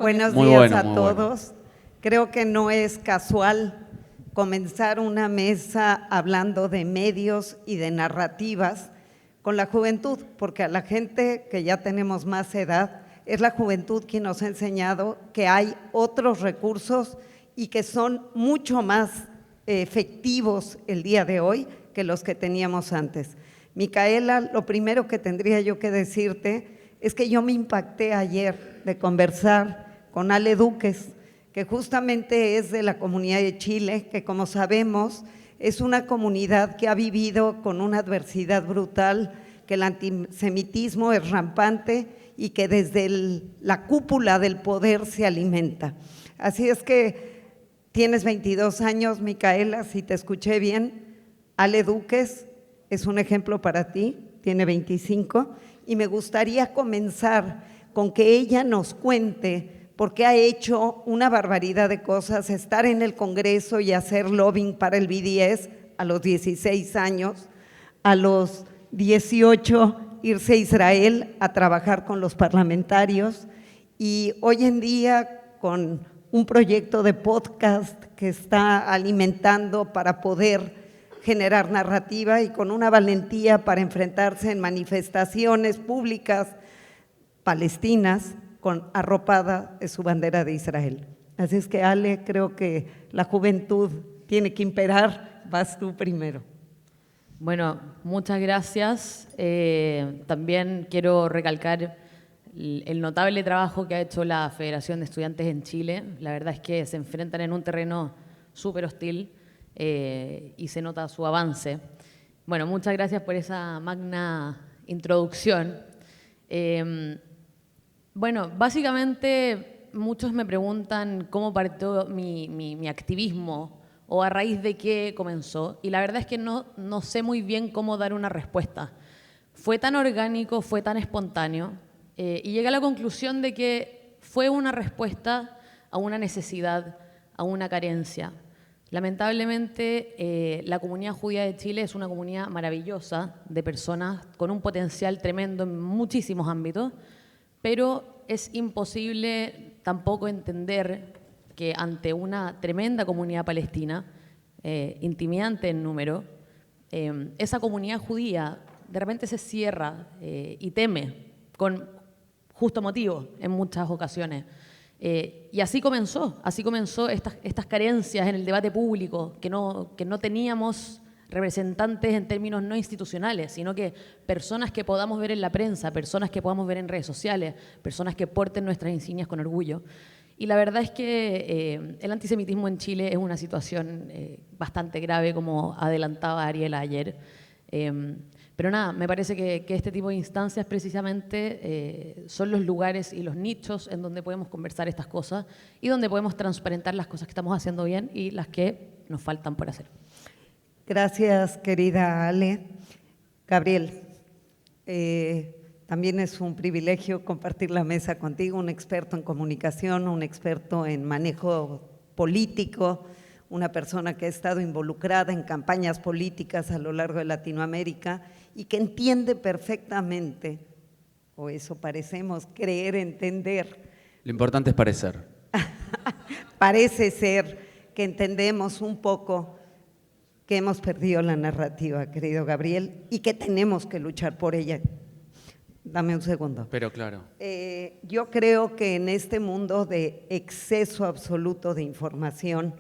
Buenos Muy días bueno, a muy todos. bueno. Creo que no es casual comenzar una mesa hablando de medios y de narrativas con la juventud, porque a la gente que ya tenemos más edad, es la juventud quien nos ha enseñado que hay otros recursos y que son mucho más efectivos el día de hoy que los que teníamos antes. Micaela, lo primero que tendría yo que decirte es que yo me impacté ayer de conversar con Ale Duques, que justamente es de la comunidad de Chile, que como sabemos es una comunidad que ha vivido con una adversidad brutal, que el antisemitismo es rampante y que desde la cúpula del poder se alimenta. Así es que tienes 22 años, Micaela, si te escuché bien. Ale Duques es un ejemplo para ti, tiene 25, y me gustaría comenzar con que ella nos cuente porque ha hecho una barbaridad de cosas, estar en el Congreso y hacer lobbying para el BDS a los 16 años, a los 18 irse a Israel a trabajar con los parlamentarios y hoy en día con un proyecto de podcast que está alimentando para poder generar narrativa y con una valentía para enfrentarse en manifestaciones públicas palestinas con arropada de su bandera de Israel. Así es que, Ale, creo que la juventud tiene que imperar. Vas tú primero. Bueno, muchas gracias. También quiero recalcar el notable trabajo que ha hecho la Federación de Estudiantes en Chile. La verdad es que se enfrentan en un terreno súper hostil y se nota su avance. Bueno, muchas gracias por esa magna introducción. Bueno, básicamente muchos me preguntan cómo partió mi activismo o a raíz de qué comenzó. Y la verdad es que no sé muy bien cómo dar una respuesta. Fue tan orgánico, fue tan espontáneo y llegué a la conclusión de que fue una respuesta a una necesidad, a una carencia. Lamentablemente, la comunidad judía de Chile es una comunidad maravillosa de personas con un potencial tremendo en muchísimos ámbitos, pero es imposible tampoco entender que ante una tremenda comunidad palestina, intimidante en número, esa comunidad judía de repente se cierra y teme, con justo motivo en muchas ocasiones. Y así comenzó estas carencias en el debate público, que no teníamos representantes en términos no institucionales, sino que personas que podamos ver en la prensa, personas que podamos ver en redes sociales, personas que porten nuestras insignias con orgullo. Y la verdad es que el antisemitismo en Chile es una situación bastante grave, como adelantaba Ariela ayer. Pero nada, me parece que este tipo de instancias precisamente son los lugares y los nichos en donde podemos conversar estas cosas y donde podemos transparentar las cosas que estamos haciendo bien y las que nos faltan por hacer. Gracias, querida Ale. Gabriel, también es un privilegio compartir la mesa contigo, un experto en comunicación, un experto en manejo político, una persona que ha estado involucrada en campañas políticas a lo largo de Latinoamérica y que entiende perfectamente, o eso parecemos creer entender. Lo importante es parecer. Parece ser que entendemos un poco que hemos perdido la narrativa, querido Gabriel, y que tenemos que luchar por ella. Dame un segundo. Pero claro. Yo creo que en este mundo de exceso absoluto de información,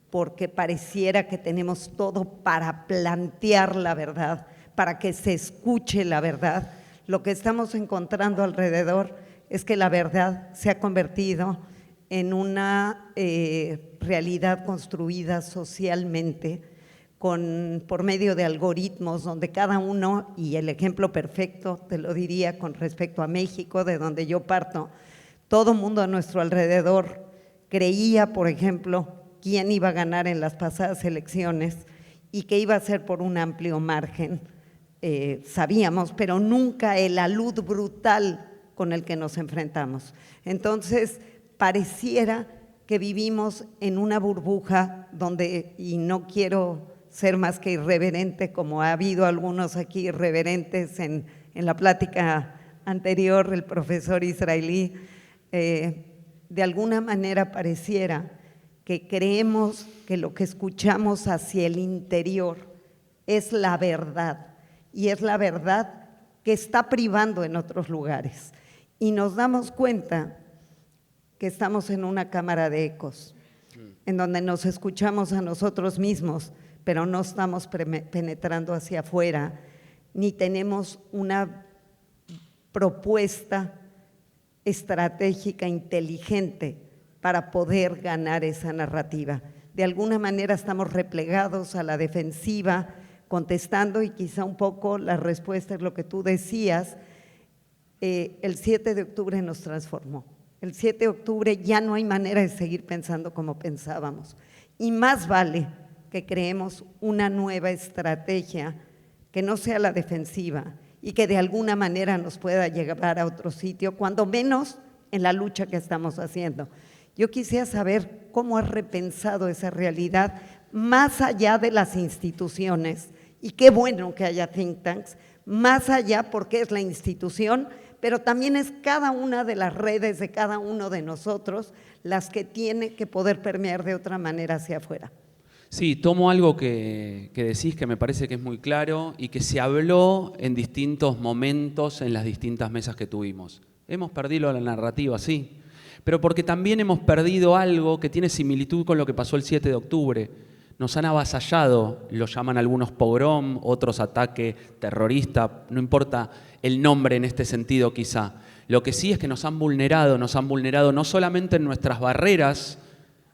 porque pareciera que tenemos todo para plantear la verdad, para que se escuche la verdad, lo que estamos encontrando alrededor es que la verdad se ha convertido en una realidad construida socialmente por medio de algoritmos donde cada uno, y el ejemplo perfecto te lo diría con respecto a México, de donde yo parto, todo mundo a nuestro alrededor creía, por ejemplo, quién iba a ganar en las pasadas elecciones y que iba a ser por un amplio margen, sabíamos, pero nunca el alud brutal con el que nos enfrentamos. Entonces, pareciera que vivimos en una burbuja donde, y no quiero ser más que irreverente, como ha habido algunos aquí irreverentes en la plática anterior, el profesor israelí, de alguna manera pareciera que creemos que lo que escuchamos hacia el interior es la verdad, y es la verdad que está privando en otros lugares. Y nos damos cuenta que estamos en una cámara de ecos, en donde nos escuchamos a nosotros mismos, pero no estamos penetrando hacia afuera, ni tenemos una propuesta estratégica inteligente para poder ganar esa narrativa. De alguna manera estamos replegados a la defensiva, contestando, y quizá un poco la respuesta es lo que tú decías. El 7 de octubre nos transformó. El 7 de octubre ya no hay manera de seguir pensando como pensábamos, y más vale que creemos una nueva estrategia que no sea la defensiva y que de alguna manera nos pueda llevar a otro sitio, cuando menos en la lucha que estamos haciendo. Yo quisiera saber cómo has repensado esa realidad más allá de las instituciones, y qué bueno que haya think tanks, más allá porque es la institución, pero también es cada una de las redes de cada uno de nosotros las que tiene que poder permear de otra manera hacia afuera. Sí, tomo algo que decís que me parece que es muy claro y que se habló en distintos momentos en las distintas mesas que tuvimos. Hemos perdido la narrativa, sí, pero porque también hemos perdido algo que tiene similitud con lo que pasó el 7 de octubre. Nos han avasallado, lo llaman algunos pogrom, otros ataque terrorista, no importa el nombre en este sentido quizá. Lo que sí es que nos han vulnerado no solamente en nuestras barreras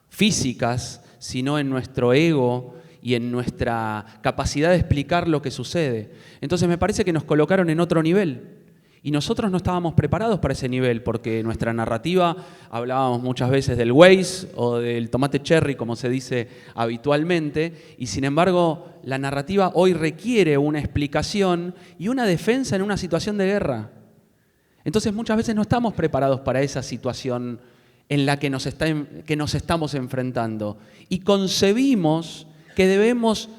físicas, sino en nuestro ego y en nuestra capacidad de explicar lo que sucede. Entonces me parece que nos colocaron en otro nivel. Y nosotros no estábamos preparados para ese nivel, porque nuestra narrativa, hablábamos muchas veces del Waze o del tomate cherry, como se dice habitualmente, y sin embargo la narrativa hoy requiere una explicación y una defensa en una situación de guerra. Entonces muchas veces no estamos preparados para esa situación en la que nos estamos enfrentando. Y concebimos que debemos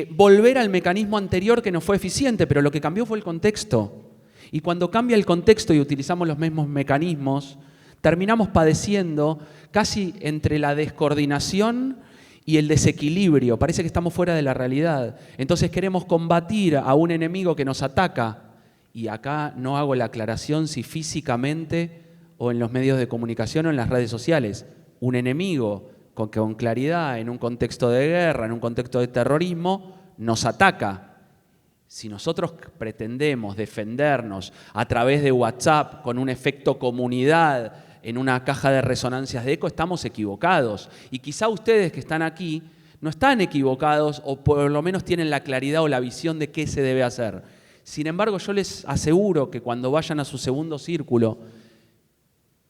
volver al mecanismo anterior que no fue eficiente, pero lo que cambió fue el contexto. Y cuando cambia el contexto y utilizamos los mismos mecanismos, terminamos padeciendo casi entre la descoordinación y el desequilibrio. Parece que estamos fuera de la realidad. Entonces queremos combatir a un enemigo que nos ataca. Y acá no hago la aclaración si físicamente o en los medios de comunicación o en las redes sociales. Un enemigo con claridad, en un contexto de guerra, en un contexto de terrorismo, nos ataca. Si nosotros pretendemos defendernos a través de WhatsApp con un efecto comunidad en una caja de resonancias de eco, estamos equivocados. Y quizá ustedes que están aquí no están equivocados, o por lo menos tienen la claridad o la visión de qué se debe hacer. Sin embargo, yo les aseguro que cuando vayan a su segundo círculo,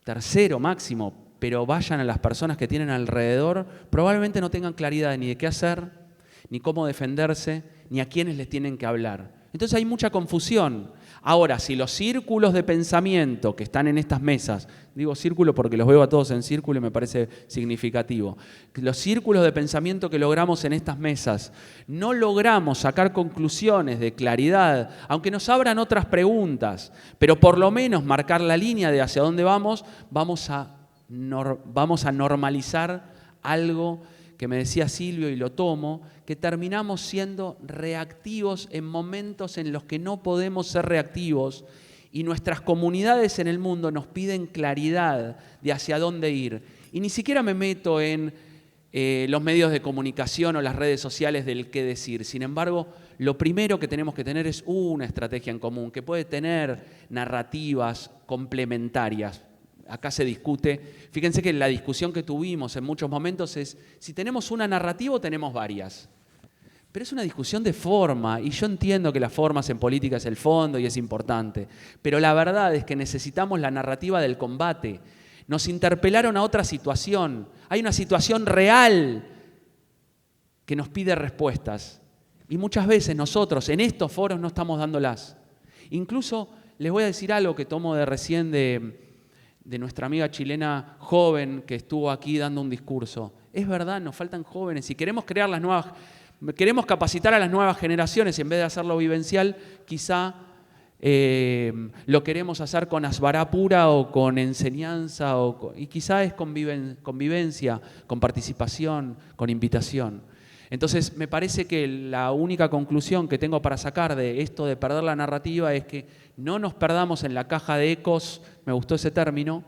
tercero máximo, pero vayan a las personas que tienen alrededor, probablemente no tengan claridad ni de qué hacer, ni cómo defenderse, ni a quiénes les tienen que hablar. Entonces hay mucha confusión. Ahora, si los círculos de pensamiento que están en estas mesas, digo círculo porque los veo a todos en círculo y me parece significativo, los círculos de pensamiento que logramos en estas mesas, no logramos sacar conclusiones de claridad, aunque nos abran otras preguntas, pero por lo menos marcar la línea de hacia dónde vamos a normalizar algo que me decía Silvio y lo tomo, que terminamos siendo reactivos en momentos en los que no podemos ser reactivos, y nuestras comunidades en el mundo nos piden claridad de hacia dónde ir. Y ni siquiera me meto en los medios de comunicación o las redes sociales del qué decir. Sin embargo, lo primero que tenemos que tener es una estrategia en común, que puede tener narrativas complementarias. Acá se discute, fíjense que la discusión que tuvimos en muchos momentos es si tenemos una narrativa o tenemos varias. Pero es una discusión de forma, y yo entiendo que las formas en política es el fondo y es importante, pero la verdad es que necesitamos la narrativa del combate. Nos interpelaron a otra situación, hay una situación real que nos pide respuestas, y muchas veces nosotros en estos foros no estamos dándolas. Incluso les voy a decir algo que tomo de recién de nuestra amiga chilena joven que estuvo aquí dando un discurso. Es verdad, nos faltan jóvenes y queremos capacitar a las nuevas generaciones, y en vez de hacerlo vivencial, quizá lo queremos hacer con asbará pura o con enseñanza, y quizá es convivencia, con participación, con invitación. Entonces, me parece que la única conclusión que tengo para sacar de esto de perder la narrativa es que no nos perdamos en la caja de ecos, me gustó ese término,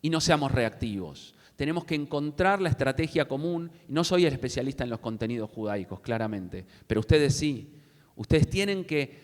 y no seamos reactivos. Tenemos que encontrar la estrategia común. No soy el especialista en los contenidos judaicos, claramente, pero ustedes sí. Ustedes tienen que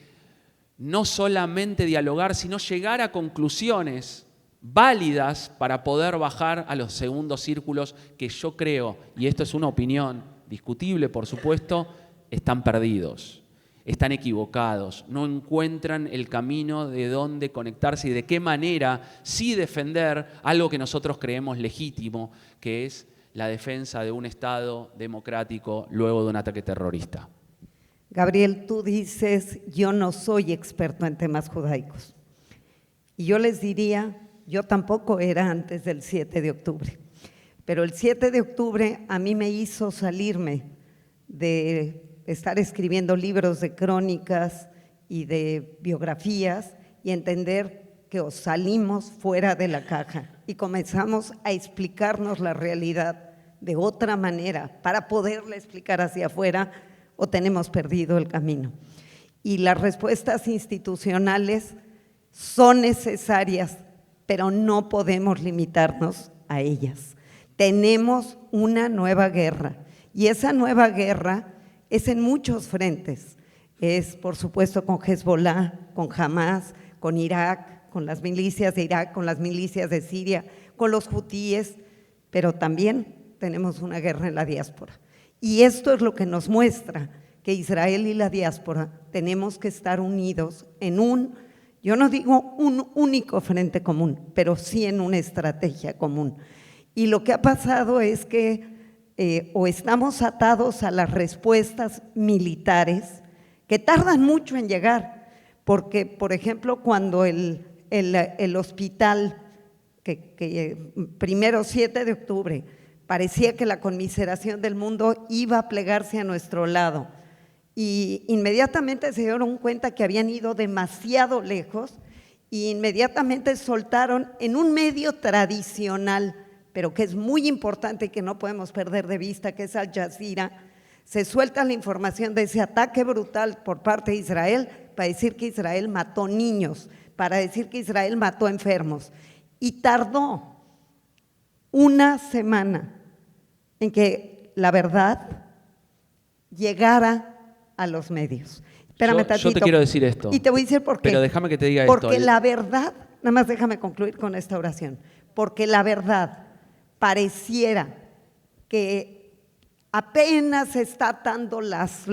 no solamente dialogar, sino llegar a conclusiones válidas para poder bajar a los segundos círculos que yo creo, y esto es una opinión discutible, por supuesto, están perdidos, están equivocados, no encuentran el camino de dónde conectarse y de qué manera sí defender algo que nosotros creemos legítimo, que es la defensa de un Estado democrático luego de un ataque terrorista. Gabriel, tú dices, yo no soy experto en temas judaicos. Y yo les diría, yo tampoco era antes del 7 de octubre. Pero el 7 de octubre a mí me hizo salirme de estar escribiendo libros de crónicas y de biografías y entender que os salimos fuera de la caja y comenzamos a explicarnos la realidad de otra manera para poderla explicar hacia afuera, o tenemos perdido el camino. Y las respuestas institucionales son necesarias, pero no podemos limitarnos a ellas. Tenemos una nueva guerra y esa nueva guerra es en muchos frentes. Es, por supuesto, con Hezbollah, con Hamas, con Irak, con las milicias de Irak, con las milicias de Siria, con los hutíes, pero también tenemos una guerra en la diáspora. Y esto es lo que nos muestra que Israel y la diáspora tenemos que estar unidos en yo no digo un único frente común, pero sí en una estrategia común. Y lo que ha pasado es que o estamos atados a las respuestas militares que tardan mucho en llegar, porque, por ejemplo, cuando el hospital, que primero 7 de octubre, parecía que la conmiseración del mundo iba a plegarse a nuestro lado, y inmediatamente se dieron cuenta que habían ido demasiado lejos y inmediatamente soltaron en un medio tradicional, pero que es muy importante y que no podemos perder de vista, que es Al Jazeera, se suelta la información de ese ataque brutal por parte de Israel para decir que Israel mató niños, para decir que Israel mató enfermos. Y tardó una semana en que la verdad llegara a los medios. Espérame tantito. Yo te quiero decir esto. Y te voy a decir por qué. Pero déjame que te diga Porque esto. Porque la verdad, nada más déjame concluir con esta oración, porque la verdad pareciera que apenas está atando las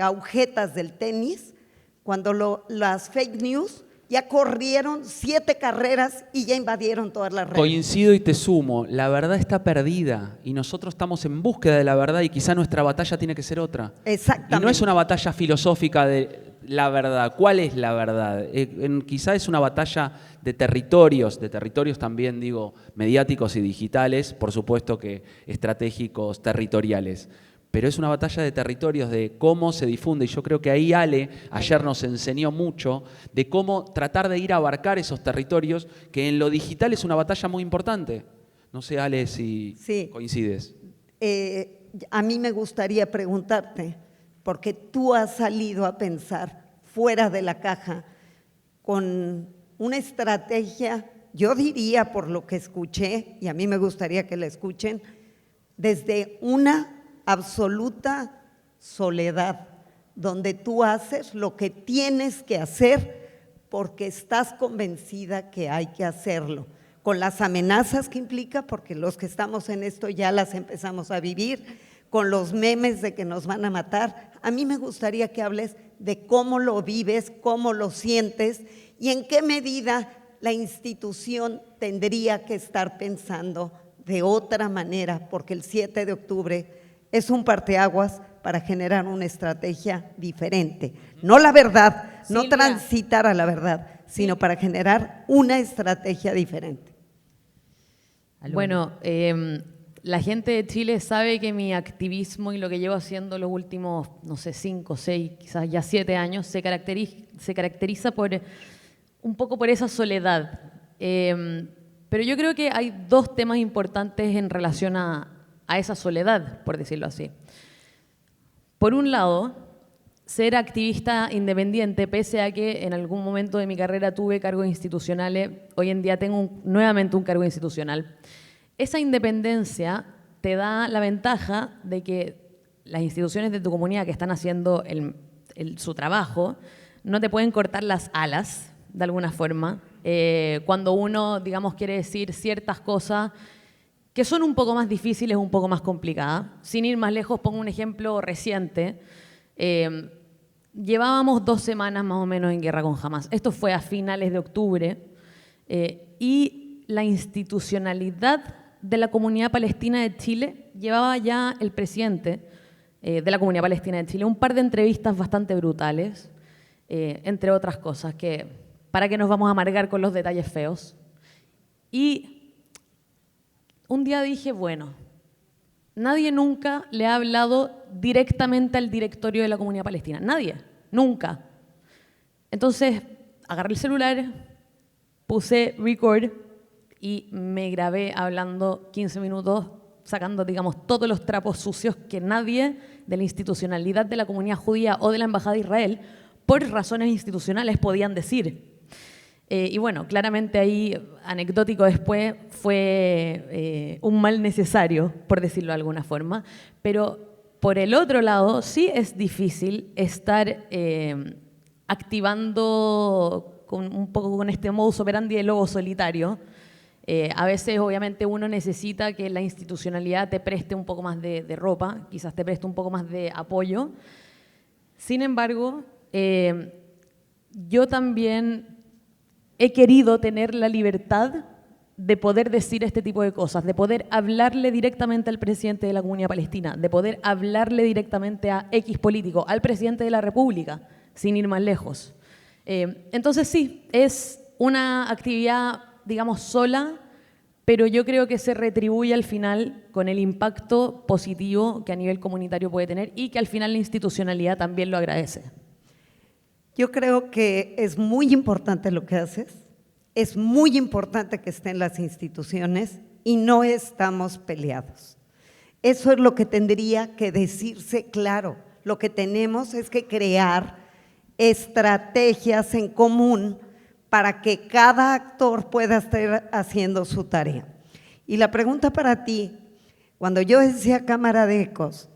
agujetas del tenis, cuando las fake news ya corrieron 7 carreras y ya invadieron todas las redes. Coincido y te sumo, la verdad está perdida y nosotros estamos en búsqueda de la verdad y quizá nuestra batalla tiene que ser otra. Exactamente. Y no es una batalla filosófica de la verdad. ¿Cuál es la verdad? Quizá es una batalla de territorios también, digo, mediáticos y digitales, por supuesto que estratégicos, territoriales. Pero es una batalla de territorios, de cómo se difunde. Y yo creo que ahí Ale ayer nos enseñó mucho de cómo tratar de ir a abarcar esos territorios, que en lo digital es una batalla muy importante. No sé, Ale, si coincides. A mí me gustaría preguntarte, porque tú has salido a pensar fuera de la caja con una estrategia, yo diría por lo que escuché, y a mí me gustaría que la escuchen, desde una absoluta soledad, donde tú haces lo que tienes que hacer porque estás convencida que hay que hacerlo, con las amenazas que implica, porque los que estamos en esto ya las empezamos a vivir, con los memes de que nos van a matar. A mí me gustaría que hables de cómo lo vives, cómo lo sientes y en qué medida la institución tendría que estar pensando de otra manera, porque el 7 de octubre es un parteaguas para generar una estrategia diferente. No la verdad, no Silvia, transitar a la verdad, sino para generar una estrategia diferente. Bueno, la gente de Chile sabe que mi activismo y lo que llevo haciendo los últimos, no sé, 5, 6, quizás ya 7 años, se caracteriza por un poco por esa soledad. Pero yo creo que hay dos temas importantes en relación a esa soledad, por decirlo así. Por un lado, ser activista independiente, pese a que en algún momento de mi carrera tuve cargos institucionales, hoy en día tengo nuevamente un cargo institucional. Esa independencia te da la ventaja de que las instituciones de tu comunidad que están haciendo su trabajo no te pueden cortar las alas, de alguna forma, cuando uno, digamos, quiere decir ciertas cosas que son un poco más difíciles, un poco más complicadas. Sin ir más lejos, pongo un ejemplo reciente. Llevábamos 2 semanas más o menos en guerra con Hamas. Esto fue a finales de octubre y la institucionalidad de la comunidad palestina de Chile llevaba ya el presidente de la comunidad palestina de Chile un par de entrevistas bastante brutales, entre otras cosas, que para qué nos vamos a amargar con los detalles feos. Y un día dije, bueno, nadie nunca le ha hablado directamente al directorio de la comunidad palestina. Nadie, nunca. Entonces, agarré el celular, puse record y me grabé hablando 15 minutos, sacando, digamos, todos los trapos sucios que nadie de la institucionalidad de la comunidad judía o de la Embajada de Israel, por razones institucionales, podían decir. Y bueno, claramente ahí, anecdótico después, fue un mal necesario, por decirlo de alguna forma. Pero por el otro lado, sí es difícil estar activando un poco con este modus operandi de lobo solitario. A veces, obviamente, uno necesita que la institucionalidad te preste un poco más de ropa, quizás te preste un poco más de apoyo. Sin embargo, yo también he querido tener la libertad de poder decir este tipo de cosas, de poder hablarle directamente al presidente de la comunidad palestina, de poder hablarle directamente a X político, al presidente de la República, sin ir más lejos. Entonces sí, es una actividad, digamos, sola, pero yo creo que se retribuye al final con el impacto positivo que a nivel comunitario puede tener y que al final la institucionalidad también lo agradece. Yo creo que es muy importante lo que haces, es muy importante que estén las instituciones y no estamos peleados. Eso es lo que tendría que decirse claro. Lo que tenemos es que crear estrategias en común para que cada actor pueda estar haciendo su tarea. Y la pregunta para ti, cuando yo decía Cámara de Ecos,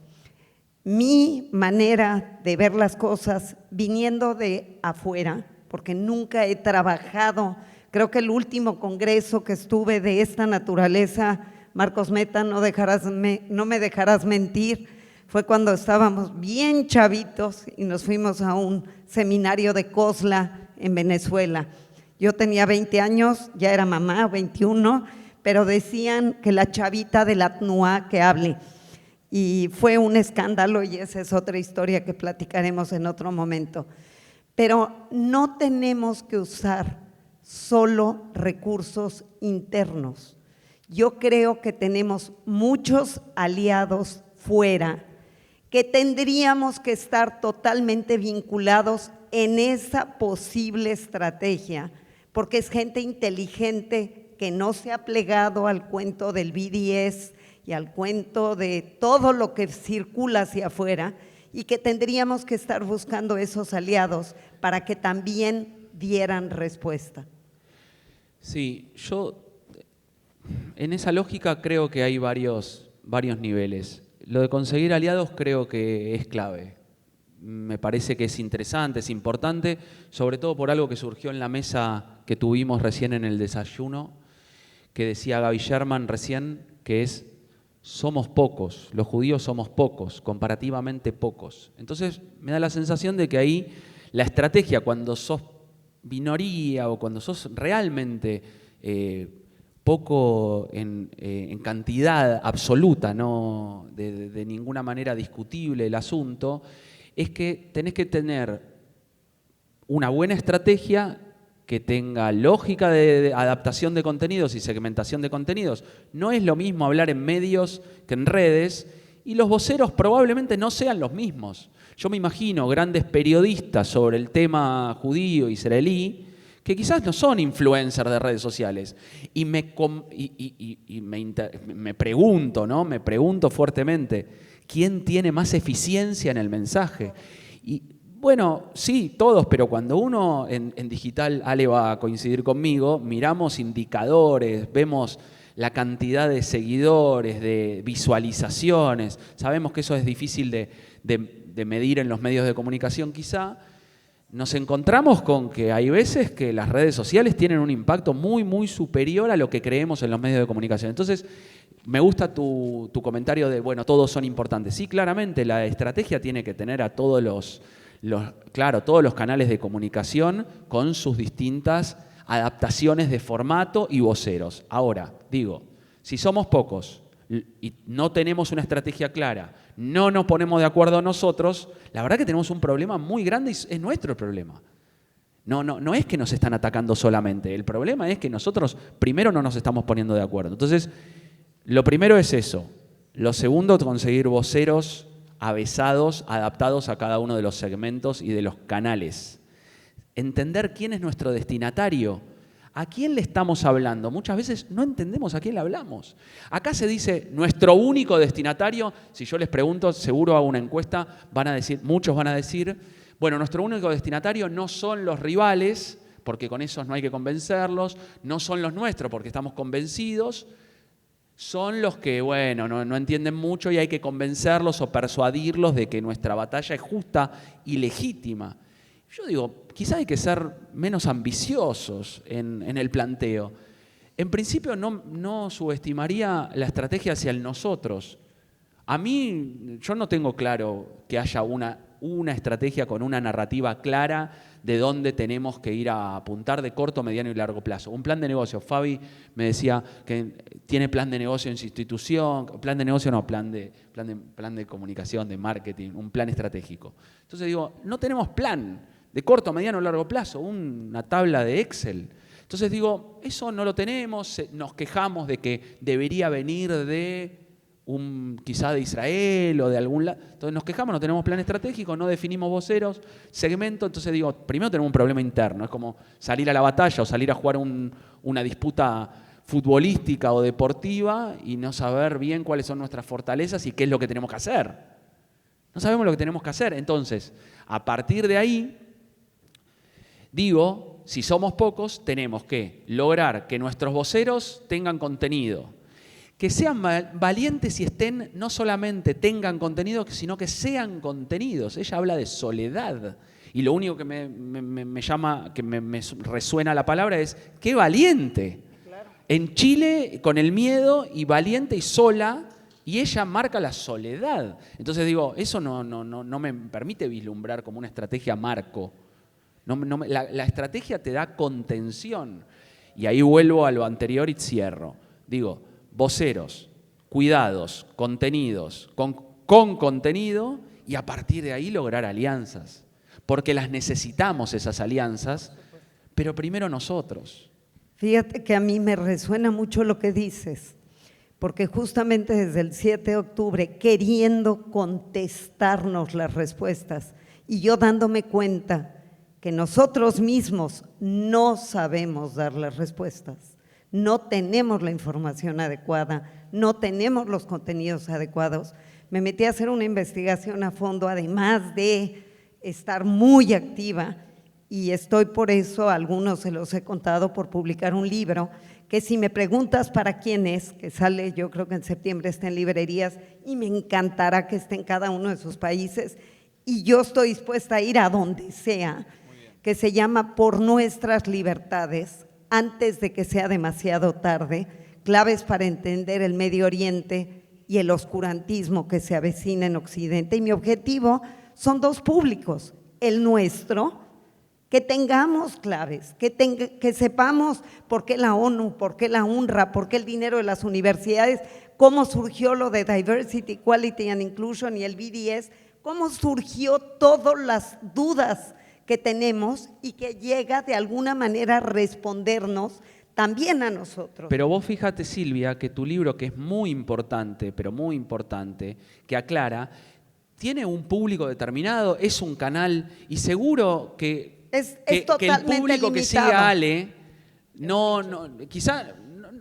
mi manera de ver las cosas viniendo de afuera, porque nunca he trabajado, creo que el último congreso que estuve de esta naturaleza, Marcos Meta, no me dejarás mentir, fue cuando estábamos bien chavitos y nos fuimos a un seminario de COSLA en Venezuela. Yo tenía 20 años, ya era mamá, 21, pero decían que la chavita de la TNUA que hable. Y fue un escándalo y esa es otra historia que platicaremos en otro momento. Pero no tenemos que usar solo recursos internos. Yo creo que tenemos muchos aliados fuera que tendríamos que estar totalmente vinculados en esa posible estrategia, porque es gente inteligente que no se ha plegado al cuento del BDS y al cuento de todo lo que circula hacia afuera y que tendríamos que estar buscando esos aliados para que también dieran respuesta. Sí, yo en esa lógica creo que hay varios niveles. Lo de conseguir aliados creo que es clave. Me parece que es interesante, es importante, sobre todo por algo que surgió en la mesa que tuvimos recién en el desayuno, que decía Gaby Sherman recién, que es: somos pocos, los judíos somos pocos, comparativamente pocos. Entonces me da la sensación de que ahí la estrategia, cuando sos minoría o cuando sos realmente poco en cantidad absoluta, no de ninguna manera discutible el asunto, es que tenés que tener una buena estrategia que tenga lógica de adaptación de contenidos y segmentación de contenidos. No es lo mismo hablar en medios que en redes, y los voceros probablemente no sean los mismos. Yo me imagino grandes periodistas sobre el tema judío, israelí, que quizás no son influencers de redes sociales. Y me pregunto, ¿no? Me pregunto fuertemente, ¿quién tiene más eficiencia en el mensaje? Y bueno, sí, todos, pero cuando uno en digital, Ale va a coincidir conmigo, miramos indicadores, vemos la cantidad de seguidores, de visualizaciones, sabemos que eso es difícil de medir en los medios de comunicación quizá, nos encontramos con que hay veces que las redes sociales tienen un impacto muy, muy superior a lo que creemos en los medios de comunicación. Entonces, me gusta tu comentario de, bueno, todos son importantes. Sí, claramente, la estrategia tiene que tener a todos todos los canales de comunicación con sus distintas adaptaciones de formato y voceros. Ahora, digo, si somos pocos y no tenemos una estrategia clara, no nos ponemos de acuerdo nosotros, la verdad que tenemos un problema muy grande y es nuestro el problema. No es que nos están atacando solamente, el problema es que nosotros primero no nos estamos poniendo de acuerdo. Entonces, lo primero es eso. Lo segundo, conseguir voceros avesados, adaptados a cada uno de los segmentos y de los canales. Entender quién es nuestro destinatario, a quién le estamos hablando. Muchas veces no entendemos a quién le hablamos. Acá se dice nuestro único destinatario. Si yo les pregunto, seguro hago una encuesta, muchos van a decir, bueno, nuestro único destinatario no son los rivales, porque con esos no hay que convencerlos, no son los nuestros, porque estamos convencidos, son los que, bueno, no entienden mucho y hay que convencerlos o persuadirlos de que nuestra batalla es justa y legítima. Yo digo, quizá hay que ser menos ambiciosos en el planteo. En principio no subestimaría la estrategia hacia el nosotros. A mí, yo no tengo claro que haya una estrategia con una narrativa clara de dónde tenemos que ir a apuntar de corto, mediano y largo plazo. Un plan de negocio. Fabi me decía que tiene plan de negocio en su institución, plan de negocio no, plan de comunicación, de marketing, un plan estratégico. Entonces digo, no tenemos plan de corto, mediano o largo plazo, una tabla de Excel. Entonces digo, eso no lo tenemos, nos quejamos de que debería venir quizá de Israel o de algún lado. Entonces nos quejamos, no tenemos plan estratégico, no definimos voceros, segmento. Entonces digo, primero tenemos un problema interno, es como salir a la batalla o salir a jugar una disputa futbolística o deportiva y no saber bien cuáles son nuestras fortalezas y qué es lo que tenemos que hacer. No sabemos lo que tenemos que hacer. Entonces, a partir de ahí, digo, si somos pocos, tenemos que lograr que nuestros voceros tengan contenido, que sean valientes y no solamente tengan contenido, sino que sean contenidos. Ella habla de soledad y lo único que me llama, que me resuena la palabra es ¡qué valiente! Claro. En Chile, con el miedo y valiente y sola, y ella marca la soledad. Entonces digo, eso no me permite vislumbrar como una estrategia marco. La estrategia te da contención. Y ahí vuelvo a lo anterior y cierro. Digo, voceros, cuidados, contenidos, con contenido y a partir de ahí lograr alianzas. Porque las necesitamos esas alianzas, pero primero nosotros. Fíjate que a mí me resuena mucho lo que dices, porque justamente desde el 7 de octubre queriendo contestarnos las respuestas y yo dándome cuenta que nosotros mismos no sabemos dar las respuestas, no tenemos la información adecuada, no tenemos los contenidos adecuados. Me metí a hacer una investigación a fondo, además de estar muy activa, y estoy por eso, a algunos se los he contado, por publicar un libro, que si me preguntas para quién es, que sale yo creo que en septiembre, está en librerías, y me encantará que esté en cada uno de sus países, y yo estoy dispuesta a ir a donde sea, que se llama Por Nuestras Libertades, antes de que sea demasiado tarde, claves para entender el Medio Oriente y el oscurantismo que se avecina en Occidente. Y mi objetivo son dos públicos, el nuestro, que tengamos claves, que sepamos por qué la ONU, por qué la UNRWA, por qué el dinero de las universidades, cómo surgió lo de Diversity, Equality and Inclusion y el BDS, cómo surgió todas las dudas que tenemos y que llega de alguna manera a respondernos también a nosotros. Pero vos fíjate, Silvia, que tu libro, que es muy importante, pero muy importante, que aclara, tiene un público determinado, es un canal, y seguro que el público que sigue a Ale, quizá,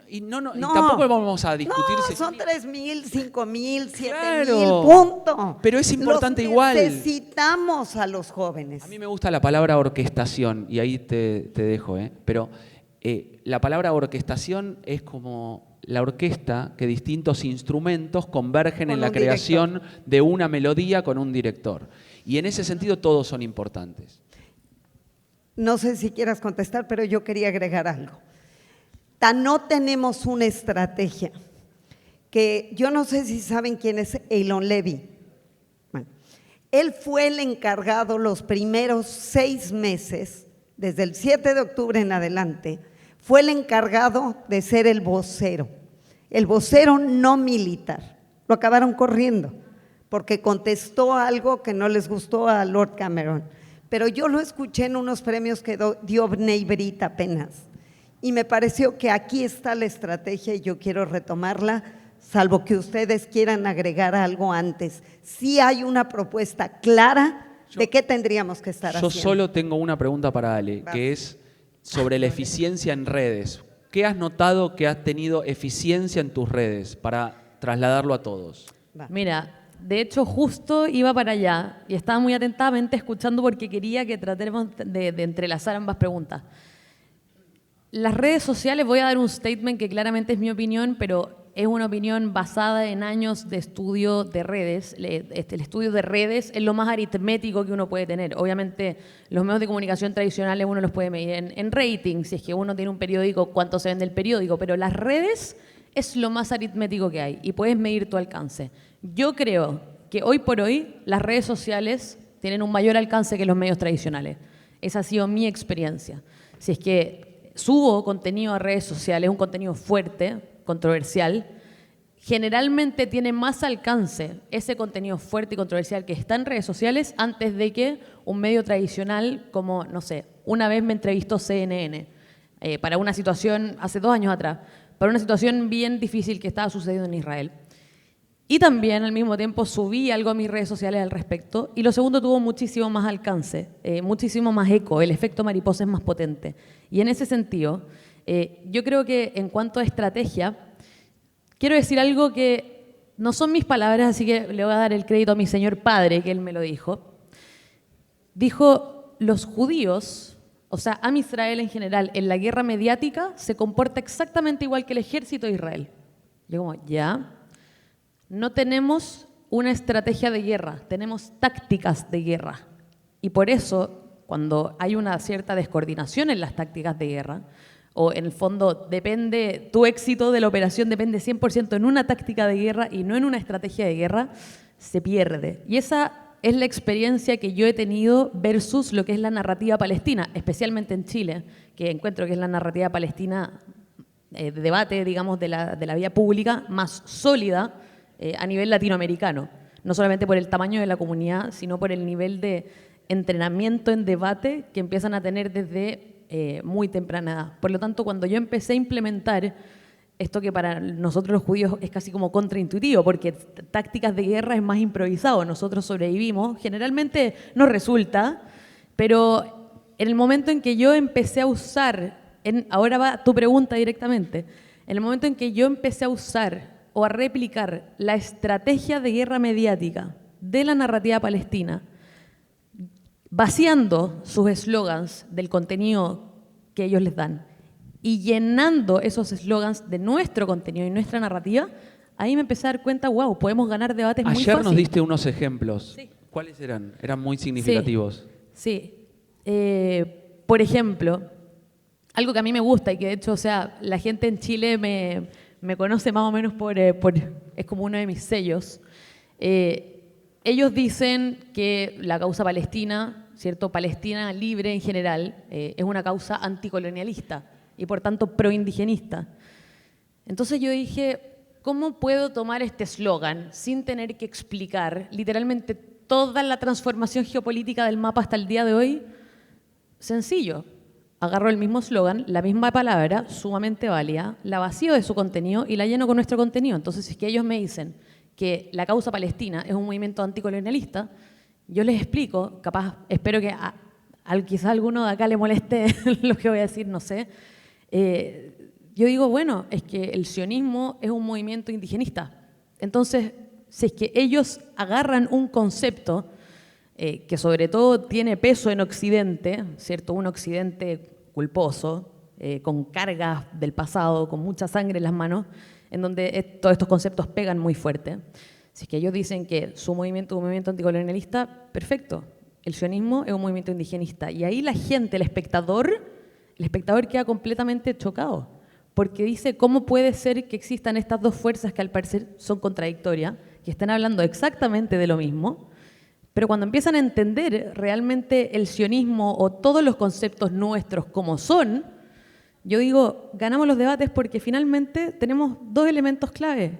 y tampoco vamos a discutir. No, son 3,000, 5,000, 7,000, Claro, punto. pero es importante igual. Necesitamos a los jóvenes. A mí me gusta la palabra orquestación, y ahí te dejo, pero la palabra orquestación es como la orquesta que distintos instrumentos convergen en la creación de una melodía con un director. Y en ese sentido todos son importantes. No sé si quieras contestar, pero yo quería agregar algo. No tenemos una estrategia, que yo no sé si saben quién es Eylon Levy. Bueno, él fue el encargado los primeros 6 meses, desde el 7 de octubre en adelante, fue el encargado de ser el vocero no militar. Lo acabaron corriendo porque contestó algo que no les gustó a Lord Cameron. Pero yo lo escuché en unos premios que dio Bnei Brit apenas. Y me pareció que aquí está la estrategia y yo quiero retomarla, salvo que ustedes quieran agregar algo antes. Sí hay una propuesta clara de qué tendríamos que estar haciendo. Yo solo tengo una pregunta para Ale, que es sobre la eficiencia en redes. ¿Qué has notado que has tenido eficiencia en tus redes para trasladarlo a todos? Mira, de hecho justo iba para allá y estaba muy atentamente escuchando porque quería que tratemos de entrelazar ambas preguntas. Las redes sociales, voy a dar un statement que claramente es mi opinión, pero es una opinión basada en años de estudio de redes. El estudio de redes es lo más aritmético que uno puede tener. Obviamente, los medios de comunicación tradicionales uno los puede medir en rating, si es que uno tiene un periódico, cuánto se vende el periódico, pero las redes es lo más aritmético que hay y puedes medir tu alcance. Yo creo que hoy por hoy las redes sociales tienen un mayor alcance que los medios tradicionales. Esa ha sido mi experiencia. Si es que subo contenido a redes sociales, un contenido fuerte, controversial, generalmente tiene más alcance ese contenido fuerte y controversial que está en redes sociales antes de que un medio tradicional como, no sé, una vez me entrevistó CNN para una situación, hace 2 años atrás, para una situación bien difícil que estaba sucediendo en Israel. Y también al mismo tiempo subí algo a mis redes sociales al respecto y lo segundo tuvo muchísimo más alcance, muchísimo más eco, el efecto mariposa es más potente. Y en ese sentido, yo creo que en cuanto a estrategia, quiero decir algo que no son mis palabras, así que le voy a dar el crédito a mi señor padre, que él me lo dijo. Dijo, los judíos, o sea, Am Israel en general, en la guerra mediática se comporta exactamente igual que el ejército de Israel. Yo como, ya, no tenemos una estrategia de guerra, tenemos tácticas de guerra. Y por eso, cuando hay una cierta descoordinación en las tácticas de guerra, o en el fondo depende, tu éxito de la operación depende 100% en una táctica de guerra y no en una estrategia de guerra, se pierde. Y esa es la experiencia que yo he tenido versus lo que es la narrativa palestina, especialmente en Chile, que encuentro que es la narrativa palestina de debate, digamos, de la vía pública más sólida a nivel latinoamericano. No solamente por el tamaño de la comunidad, sino por el nivel de entrenamiento en debate que empiezan a tener desde muy temprana edad. Por lo tanto, cuando yo empecé a implementar esto que para nosotros los judíos es casi como contraintuitivo, porque tácticas de guerra es más improvisado, nosotros sobrevivimos, generalmente nos resulta, pero en el momento en que yo empecé a usar, ahora va tu pregunta directamente, en el momento en que yo empecé a usar o a replicar la estrategia de guerra mediática de la narrativa palestina, vaciando sus eslogans del contenido que ellos les dan y llenando esos eslogans de nuestro contenido y nuestra narrativa, ahí me empecé a dar cuenta, wow, podemos ganar debates muy fácil. Ayer nos diste unos ejemplos. Sí. ¿Cuáles eran? Eran muy significativos. Sí. Por ejemplo, algo que a mí me gusta y que de hecho, o sea, la gente en Chile me conoce más o menos es como uno de mis sellos. Ellos dicen que la causa palestina, ¿cierto? Palestina libre en general, es una causa anticolonialista y por tanto proindigenista. Entonces yo dije, ¿cómo puedo tomar este eslogan sin tener que explicar literalmente toda la transformación geopolítica del mapa hasta el día de hoy Sencillo. Agarro el mismo eslogan, la misma palabra, sumamente válida, la vacío de su contenido y la lleno con nuestro contenido. Entonces, si es que ellos me dicen que la causa palestina es un movimiento anticolonialista, yo les explico, capaz, espero que quizás a alguno de acá le moleste lo que voy a decir, no sé. Yo digo, bueno, es que el sionismo es un movimiento indigenista. Entonces, si es que ellos agarran un concepto que sobre todo tiene peso en Occidente, ¿cierto? Un Occidente culposo, con cargas del pasado, con mucha sangre en las manos, en donde todos estos conceptos pegan muy fuerte. Si es que ellos dicen que su movimiento es un movimiento anticolonialista, perfecto. El sionismo es un movimiento indigenista. Y ahí la gente, el espectador queda completamente chocado, porque dice, ¿cómo puede ser que existan estas dos fuerzas que al parecer son contradictorias, que están hablando exactamente de lo mismo? Pero cuando empiezan a entender realmente el sionismo o todos los conceptos nuestros como son, yo digo, ganamos los debates porque finalmente tenemos dos elementos clave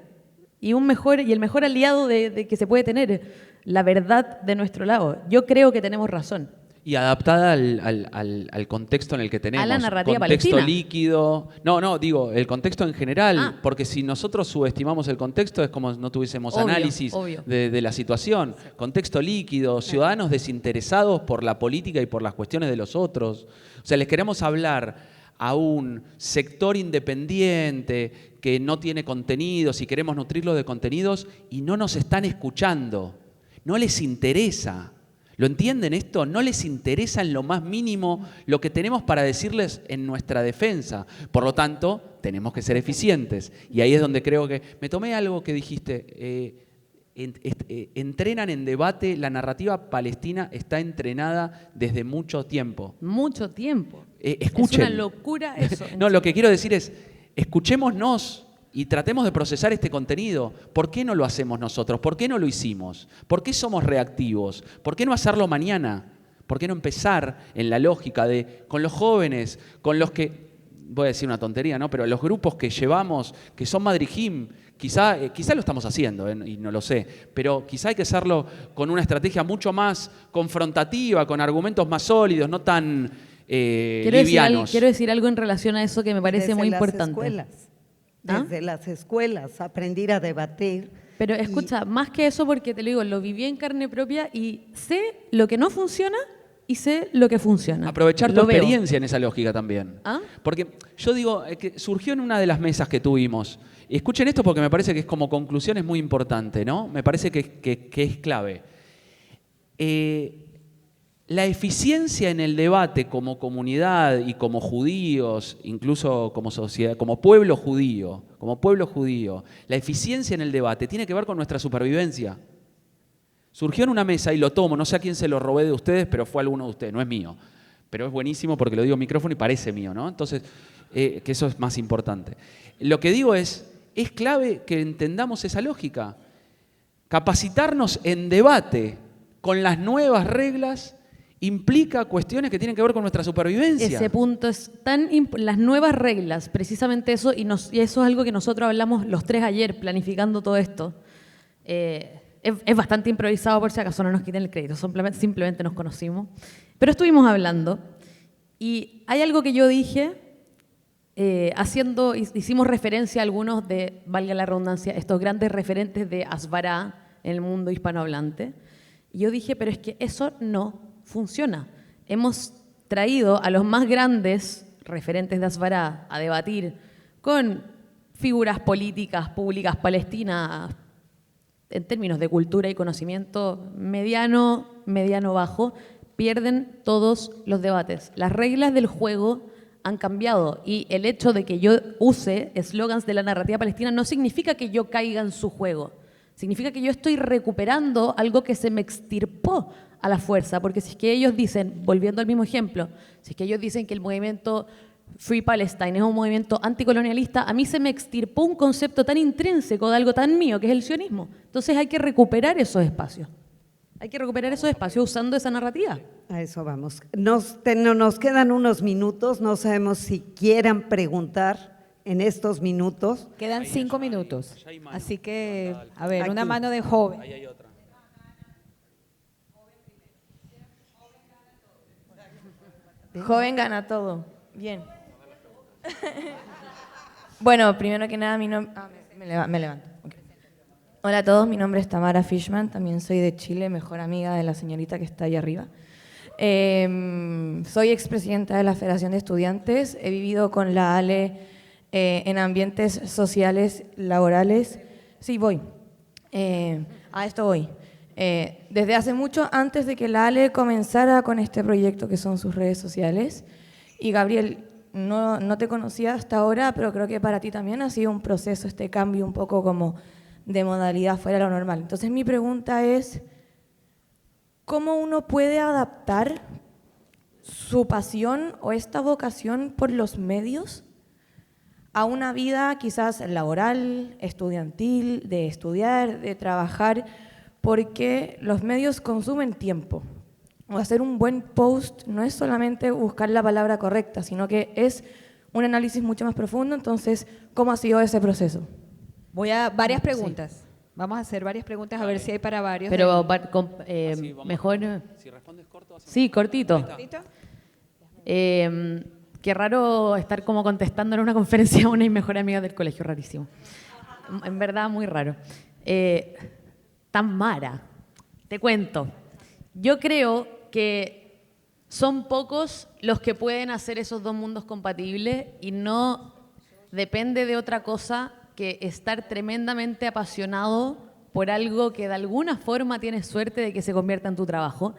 y el mejor aliado de que se puede tener, la verdad de nuestro lado. Yo creo que tenemos razón. Y adaptada al contexto en el que tenemos. A la narrativa contexto palestina. Líquido. No, digo, el contexto en general. Porque si nosotros subestimamos el contexto es como si no tuviésemos análisis obvio. De la situación. Contexto líquido, ciudadanos desinteresados por la política y por las cuestiones de los otros. O sea, les queremos hablar a un sector independiente que no tiene contenidos y queremos nutrirlo de contenidos y no nos están escuchando. No les interesa. ¿Lo entienden esto? No les interesa en lo más mínimo lo que tenemos para decirles en nuestra defensa. Por lo tanto, tenemos que ser eficientes. Y ahí es donde creo que... Me tomé algo que dijiste. Entrenan en debate. La narrativa palestina está entrenada desde mucho tiempo. Mucho tiempo. Escuchen. Es una locura eso. No, lo que quiero decir es, escuchémonos y tratemos de procesar este contenido. ¿Por qué no lo hacemos nosotros? ¿Por qué no lo hicimos? ¿Por qué somos reactivos? ¿Por qué no hacerlo mañana? ¿Por qué no empezar en la lógica de, con los jóvenes, con los que, voy a decir una tontería, ¿no? Pero los grupos que llevamos, que son Madrijim, quizá lo estamos haciendo, y no lo sé, pero quizá hay que hacerlo con una estrategia mucho más confrontativa, con argumentos más sólidos, no tan livianos. Quiero decir algo en relación a eso que me parece muy importante. Desde las escuelas, aprender a debatir. Pero escucha, más que eso, porque te lo digo, lo viví en carne propia y sé lo que no funciona y sé lo que funciona. Aprovechar tu experiencia en esa lógica también. ¿Ah? Porque yo digo, que surgió en una de las mesas que tuvimos. Escuchen esto porque me parece que es como conclusión, es muy importante, ¿no? Me parece que es clave. La eficiencia en el debate como comunidad y como judíos, incluso como sociedad, como pueblo judío, la eficiencia en el debate tiene que ver con nuestra supervivencia. Surgió en una mesa y lo tomo, no sé a quién se lo robé de ustedes, pero fue alguno de ustedes, no es mío. Pero es buenísimo porque lo digo en micrófono y parece mío, ¿no? Entonces, que eso es más importante. Lo que digo es clave que entendamos esa lógica. Capacitarnos en debate con las nuevas reglas implica cuestiones que tienen que ver con nuestra supervivencia. Ese punto es las nuevas reglas, precisamente eso, y eso es algo que nosotros hablamos los tres ayer planificando todo esto. Es bastante improvisado, por si acaso no nos quiten el crédito, simplemente nos conocimos. Pero estuvimos hablando y hay algo que yo dije, hicimos referencia a algunos de, valga la redundancia, estos grandes referentes de Asbará en el mundo hispanohablante. Y yo dije, pero es que eso no funciona. Hemos traído a los más grandes referentes de Asbará a debatir con figuras políticas públicas palestinas en términos de cultura y conocimiento mediano bajo, pierden todos los debates. Las reglas del juego han cambiado y el hecho de que yo use eslogans de la narrativa palestina no significa que yo caiga en su juego. Significa que yo estoy recuperando algo que se me extirpó a la fuerza, porque si es que ellos dicen, volviendo al mismo ejemplo, si es que ellos dicen que el movimiento Free Palestine es un movimiento anticolonialista, a mí se me extirpó un concepto tan intrínseco de algo tan mío, que es el sionismo. Entonces hay que recuperar esos espacios. Hay que recuperar esos espacios usando esa narrativa. A eso vamos. Nos quedan unos minutos, no sabemos si quieran preguntar en estos minutos. Quedan 5 minutos, así que, a ver, una mano de joven. Ahí hay otra. Joven gana todo. Bien. Bueno, primero que nada, mi nombre... me levanto. Okay. Hola a todos, mi nombre es Tamara Fishman, también soy de Chile, mejor amiga de la señorita que está ahí arriba. Soy expresidenta de la Federación de Estudiantes, he vivido con la ALE en ambientes sociales, laborales. Sí, voy. A esto voy. Desde hace mucho, antes de que la ALE comenzara con este proyecto que son sus redes sociales. Y Gabriel, no te conocía hasta ahora, pero creo que para ti también ha sido un proceso, este cambio un poco como de modalidad fuera de lo normal. Entonces mi pregunta es, ¿cómo uno puede adaptar su pasión o esta vocación por los medios a una vida quizás laboral, estudiantil, de estudiar, de trabajar? Porque los medios consumen tiempo. O hacer un buen post no es solamente buscar la palabra correcta, sino que es un análisis mucho más profundo. Entonces, ¿cómo ha sido ese proceso? Voy a varias preguntas. Vamos a hacer varias preguntas a ver si hay para varios. Pero mejor... Si respondes corto, Sí, cortito. ¿Listo? Qué raro estar como contestando en una conferencia a una mejor amiga del colegio, rarísimo. En verdad, muy raro. Tamara, te cuento. Yo creo que son pocos los que pueden hacer esos dos mundos compatibles y no depende de otra cosa que estar tremendamente apasionado por algo que de alguna forma tienes suerte de que se convierta en tu trabajo.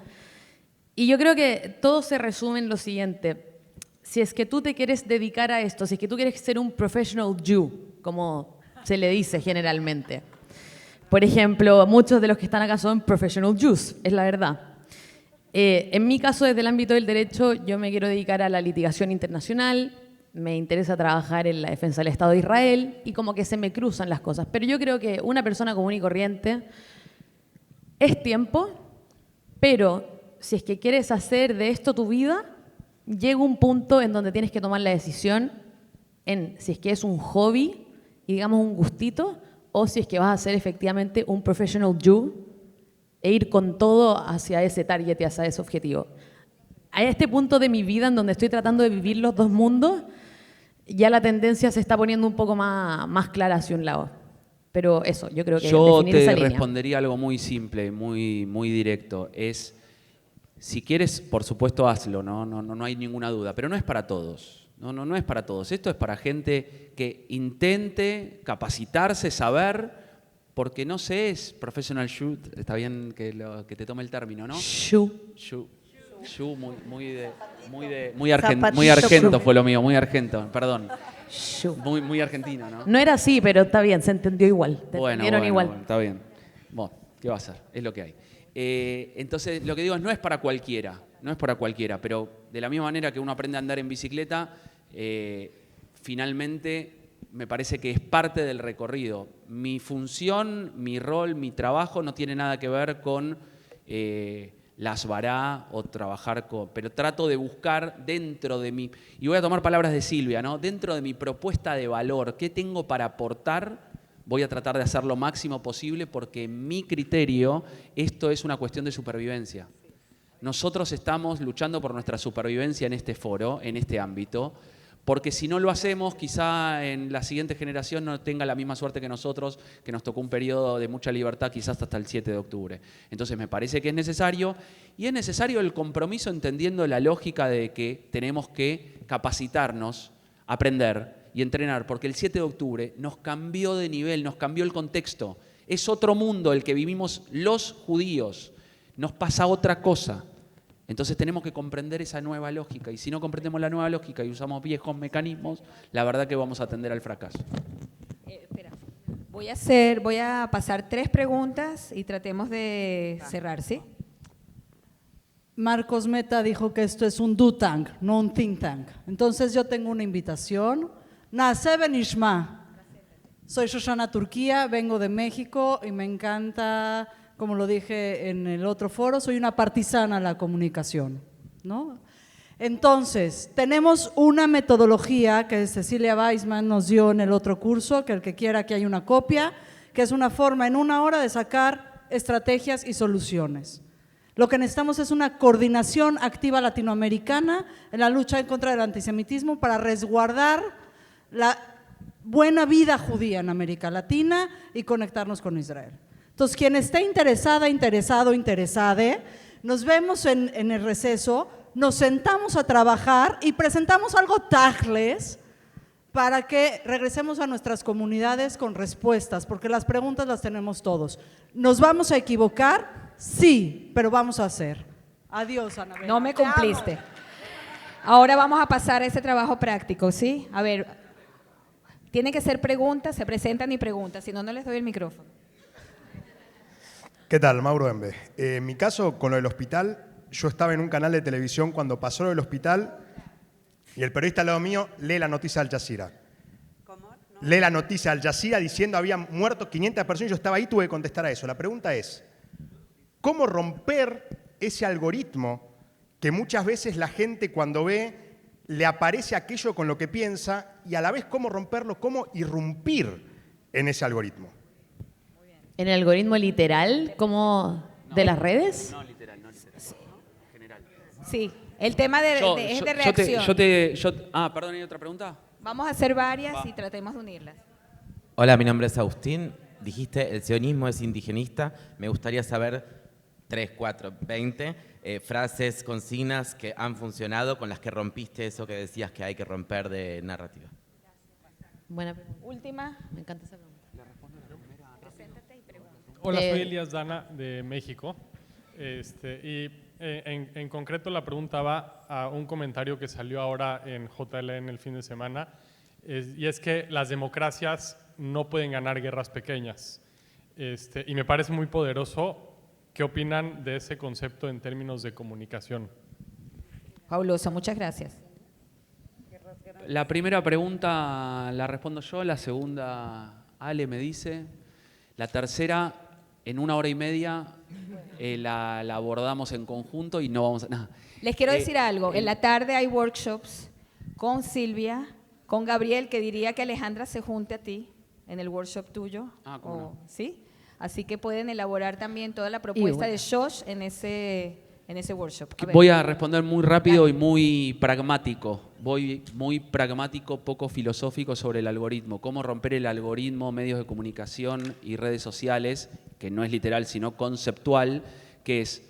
Y yo creo que todo se resume en lo siguiente. Si es que tú te quieres dedicar a esto, si es que tú quieres ser un professional Jew, como se le dice generalmente. Por ejemplo, muchos de los que están acá son professional Jews, es la verdad. En mi caso, desde el ámbito del derecho, yo me quiero dedicar a la litigación internacional, me interesa trabajar en la defensa del Estado de Israel y como que se me cruzan las cosas. Pero yo creo que una persona común y corriente es tiempo, pero si es que quieres hacer de esto tu vida, llega un punto en donde tienes que tomar la decisión en si es que es un hobby y digamos un gustito o si es que vas a ser efectivamente un professional Jew e ir con todo hacia ese target y hacia ese objetivo. A este punto de mi vida en donde estoy tratando de vivir los dos mundos, ya la tendencia se está poniendo un poco más clara hacia un lado. Pero eso, yo creo que yo definir esa te línea. respondería algo muy simple, muy directo. Es, si quieres, por supuesto, hazlo, no hay ninguna duda, pero no es para todos. No es para todos. Esto es para gente que intente capacitarse, saber, porque no se es professional shoot, está bien que te tome el término, ¿no? Shoot, muy argento fue lo mío, muy argento, perdón. Muy argentino, ¿no? No era así, pero está bien, se entendió igual. Te entendieron igual. Bueno, está bien. Bueno, ¿qué va a ser? Es lo que hay. Entonces, lo que digo es, no es para cualquiera, pero de la misma manera que uno aprende a andar en bicicleta, finalmente me parece que es parte del recorrido. Mi función, mi rol, mi trabajo no tiene nada que ver con las vará o trabajar con... Pero trato de buscar dentro de mi... Y voy a tomar palabras de Silvia, ¿no? Dentro de mi propuesta de valor, ¿qué tengo para aportar? Voy a tratar de hacer lo máximo posible porque en mi criterio esto es una cuestión de supervivencia. Nosotros estamos luchando por nuestra supervivencia en este foro, en este ámbito, porque si no lo hacemos, quizá en la siguiente generación no tenga la misma suerte que nosotros, que nos tocó un periodo de mucha libertad, quizás hasta el 7 de octubre. Entonces me parece que es necesario, y es necesario el compromiso entendiendo la lógica de que tenemos que capacitarnos, aprender y entrenar, porque el 7 de octubre nos cambió de nivel, nos cambió el contexto. Es otro mundo el que vivimos los judíos, nos pasa otra cosa. Entonces tenemos que comprender esa nueva lógica y si no comprendemos la nueva lógica y usamos viejos mecanismos, la verdad que vamos a tender al fracaso. Espera, voy a pasar 3 preguntas y tratemos de cerrar, ¿sí? Marcos Meta dijo que esto es un do tank, no un think tank. Entonces yo tengo una invitación. Nace Benishma. Soy Shoshana Turquía, vengo de México y me encanta, como lo dije en el otro foro, soy una partisana de la comunicación, ¿no? Entonces, tenemos una metodología que Cecilia Weissman nos dio en el otro curso, que el que quiera que haya una copia, que es una forma en 1 hora de sacar estrategias y soluciones. Lo que necesitamos es una coordinación activa latinoamericana en la lucha en contra del antisemitismo para resguardar la buena vida judía en América Latina y conectarnos con Israel. Entonces, quien esté interesada, interesado, interesade, nos vemos en el receso, nos sentamos a trabajar y presentamos algo tajles para que regresemos a nuestras comunidades con respuestas, porque las preguntas las tenemos todos. ¿Nos vamos a equivocar? Sí, pero vamos a hacer. Adiós, Anabel. No me cumpliste. Ahora vamos a pasar a ese trabajo práctico, ¿sí? A ver, tienen que ser preguntas, se presentan y preguntas, si no, no les doy el micrófono. ¿Qué tal? Mauro Embe. En mi caso, con lo del hospital, yo estaba en un canal de televisión cuando pasó lo del hospital y el periodista al lado mío lee la noticia de Al Jazeera. ¿Cómo? No. Lee la noticia de Al Jazeera diciendo habían muerto 500 personas y yo estaba ahí y tuve que contestar a eso. La pregunta es, ¿cómo romper ese algoritmo que muchas veces la gente cuando ve le aparece aquello con lo que piensa y a la vez cómo romperlo, cómo irrumpir en ese algoritmo? ¿En el algoritmo literal, como de las redes? No literal, no literal. General. Sí, el tema es de reacción. Perdón, ¿hay otra pregunta? Vamos a hacer varias y tratemos de unirlas. Hola, mi nombre es Agustín. Dijiste, el sionismo es indigenista. Me gustaría saber 3, 4, 20 frases, consignas que han funcionado, con las que rompiste eso que decías que hay que romper de narrativa. Buena pregunta. Última. Me encanta esa pregunta. Hola, soy Elías Dana de México. En concreto la pregunta va a un comentario que salió ahora en JLN el fin de semana, y es que las democracias no pueden ganar guerras pequeñas. Y me parece muy poderoso. ¿Qué opinan de ese concepto en términos de comunicación? Fabuloso, muchas gracias. La primera pregunta la respondo yo, la segunda Ale me dice, la tercera en 1 hora y media la abordamos en conjunto y no vamos a nada. Les quiero decir algo, en la tarde hay workshops con Silvia, con Gabriel, que diría que Alejandra se junte a ti en el workshop tuyo. ¿Cómo no? ¿Sí? Así que pueden elaborar también toda la propuesta de Shosh en ese workshop. Voy a responder muy rápido y muy pragmático. Voy muy pragmático, poco filosófico sobre el algoritmo. Cómo romper el algoritmo, medios de comunicación y redes sociales, que no es literal sino conceptual, que es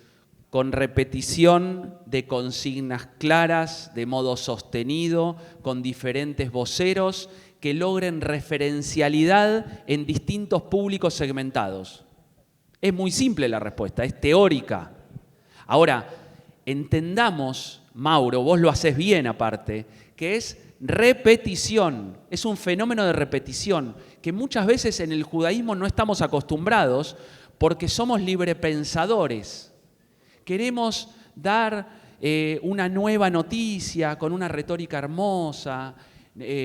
con repetición de consignas claras, de modo sostenido, con diferentes voceros que logren referencialidad en distintos públicos segmentados. Es muy simple la respuesta, es teórica. Ahora, entendamos, Mauro, vos lo haces bien aparte, que es repetición, es un fenómeno de repetición, que muchas veces en el judaísmo no estamos acostumbrados porque somos librepensadores. Queremos dar una nueva noticia con una retórica hermosa,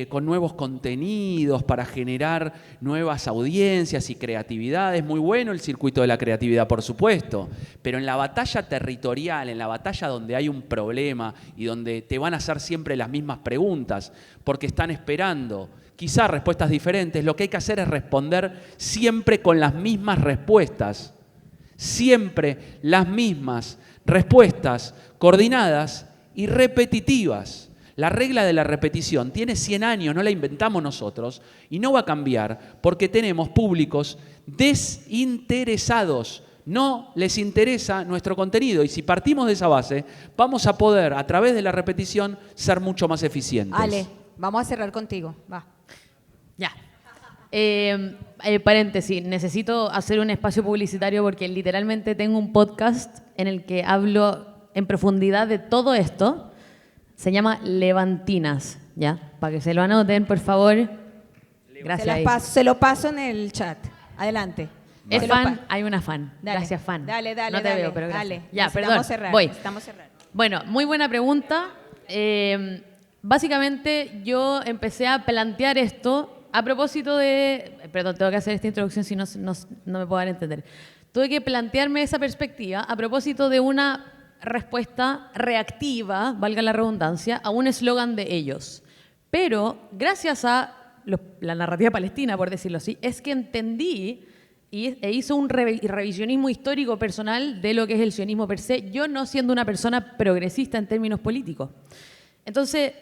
con nuevos contenidos para generar nuevas audiencias y creatividad. Es muy bueno el circuito de la creatividad, por supuesto, pero en la batalla territorial, en la batalla donde hay un problema y donde te van a hacer siempre las mismas preguntas, porque están esperando quizás respuestas diferentes, lo que hay que hacer es responder siempre con las mismas respuestas, siempre las mismas respuestas coordinadas y repetitivas. La regla de la repetición tiene 100 años, no la inventamos nosotros y no va a cambiar porque tenemos públicos desinteresados. No les interesa nuestro contenido y si partimos de esa base, vamos a poder, a través de la repetición, ser mucho más eficientes. Ale, vamos a cerrar contigo. Va. Ya. Paréntesis, necesito hacer un espacio publicitario porque literalmente tengo un podcast en el que hablo en profundidad de todo esto. Se llama Levantinas, ¿ya? Para que se lo anoten, por favor. Gracias. Se lo paso en el chat. Adelante. Es fan, hay una fan. Dale. Gracias, fan. Dale, No te veo, pero gracias. Dale. Ya, Necesitamos perdón. cerrar, Voy. necesitamos cerrar. Bueno, muy buena pregunta. Básicamente yo empecé a plantear esto a propósito de... Perdón, tengo que hacer esta introducción si no me puedo dar a entender. Tuve que plantearme esa perspectiva a propósito de una respuesta reactiva, valga la redundancia, a un eslogan de ellos. Pero gracias a la narrativa palestina, por decirlo así, es que entendí e hizo un revisionismo histórico personal de lo que es el sionismo per se, yo no siendo una persona progresista en términos políticos. Entonces,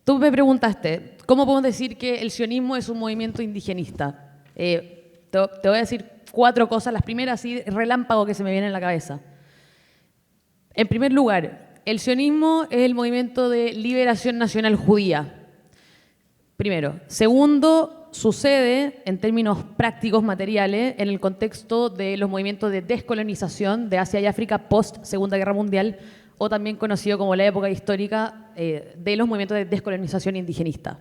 tú me preguntaste, ¿cómo podemos decir que el sionismo es un movimiento indigenista? Te voy a decir 4 cosas, las primeras así relámpago que se me vienen en la cabeza. En primer lugar, el sionismo es el movimiento de liberación nacional judía. Primero. Segundo, sucede en términos prácticos, materiales, en el contexto de los movimientos de descolonización de Asia y África post Segunda Guerra Mundial, o también conocido como la época histórica de los movimientos de descolonización indigenista.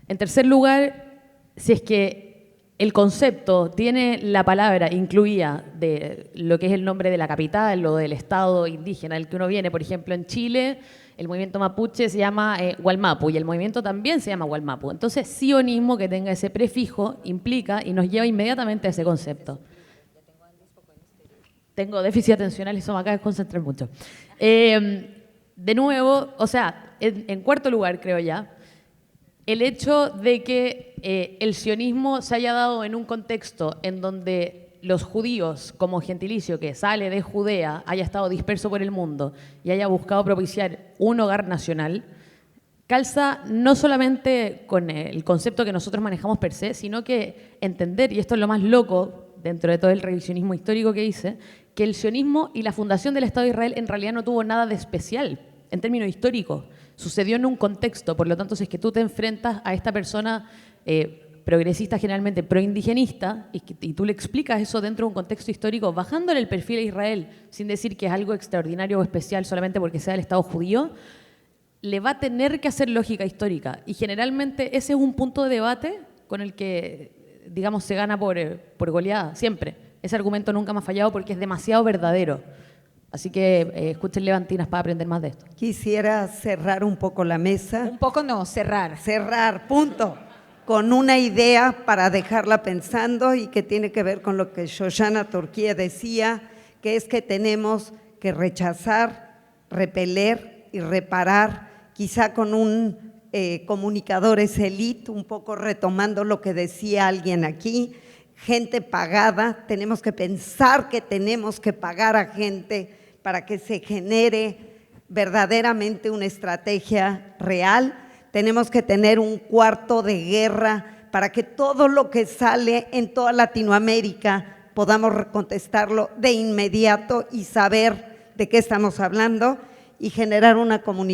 En tercer lugar, si es que el concepto tiene la palabra incluida de lo que es el nombre de la capital o del estado indígena del que uno viene, por ejemplo, en Chile, el movimiento mapuche se llama Gualmapu y el movimiento también se llama Gualmapu. Entonces, sionismo que tenga ese prefijo implica y nos lleva inmediatamente a ese concepto. Tengo déficit atencional y eso me acaba de concentrar mucho. De nuevo, o sea, en cuarto lugar, creo ya, el hecho de que el sionismo se haya dado en un contexto en donde los judíos, como gentilicio que sale de Judea, haya estado disperso por el mundo y haya buscado propiciar un hogar nacional, calza no solamente con el concepto que nosotros manejamos per se, sino que entender, y esto es lo más loco dentro de todo el revisionismo histórico que hice, que el sionismo y la fundación del Estado de Israel en realidad no tuvo nada de especial en términos históricos. Sucedió en un contexto, por lo tanto, si es que tú te enfrentas a esta persona progresista, generalmente proindigenista, y tú le explicas eso dentro de un contexto histórico, bajándole el perfil a Israel, sin decir que es algo extraordinario o especial solamente porque sea el Estado judío, le va a tener que hacer lógica histórica. Y generalmente ese es un punto de debate con el que, digamos, se gana por goleada, siempre. Ese argumento nunca me ha fallado porque es demasiado verdadero. Así que escuchen Levantinas para aprender más de esto. Quisiera cerrar un poco la mesa. Un poco no, cerrar. Cerrar, punto. Con una idea para dejarla pensando y que tiene que ver con lo que Shoshana Turquía decía, que es que tenemos que rechazar, repeler y reparar, quizá con un comunicadores elite, un poco retomando lo que decía alguien aquí, gente pagada, tenemos que pensar que tenemos que pagar a gente para que se genere verdaderamente una estrategia real. Tenemos que tener un cuarto de guerra para que todo lo que sale en toda Latinoamérica podamos contestarlo de inmediato y saber de qué estamos hablando y generar una comunidad